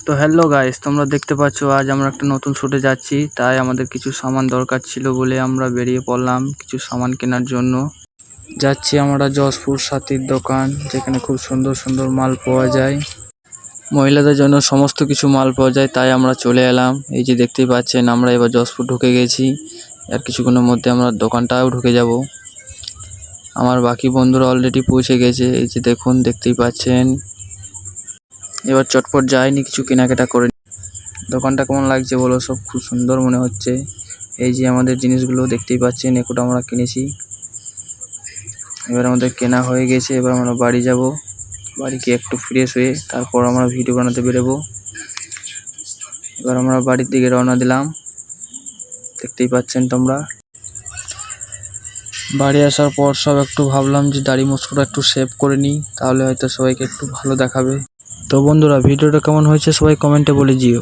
তো hello guys, তোমরা দেখতে পাচ্ছ আজ আমরা একটা নতুন শুটে যাচ্ছি। তাই আমাদের কিছু সামান দরকার ছিল বলে আমরা বেরিয়ে পড়লাম কিছু সামান কেনার জন্য। যাচ্ছি আমরা যশপুর সাথীর দোকান, যেখানে খুব সুন্দর সুন্দর মাল পাওয়া যায়, মহিলাদের জন্য সমস্ত কিছু মাল পাওয়া যায়। তাই আমরা চলে এলাম। এই যে দেখতেই পাচ্ছেন, আমরা এবার যশপুর ঢুকে গেছি। আর কিছুক্ষণের মধ্যে আমরা দোকানটাও ঢুকে যাব। আমার বাকি বন্ধুরা অলরেডি পৌঁছে গেছে। এই যে দেখুন, দেখতেই পাচ্ছেন। এবার চটপট যায়নি, কিছু কেনাকাটা করে। দোকানটা কেমন লাগছে বলো? সব খুব সুন্দর মনে হচ্ছে। এই যে আমাদের জিনিসগুলো দেখতেই পাচ্ছেন, এগুলো আমরা কিনেছি। এবার আমাদের কেনা হয়ে গেছে। এবার আমরা বাড়ি যাব। বাড়ি গিয়ে একটু ফ্রেশ হয়ে তারপর আমরা ভিডিও বানাতে বেরোবো। এবার আমরা বাড়ির দিকে রওনা দিলাম, দেখতেই পাচ্ছেন তোমরা। বাড়ি আসার পর সব একটু ভাবলাম যে দাড়ি মুছটা একটু শেভ করে নিই, তাহলে হয়তো সবাইকে একটু ভালো দেখাবে। তো বন্ধুরা, ভিডিওটা কেমন হয়েছে সবাই কমেন্টে বলে দিও।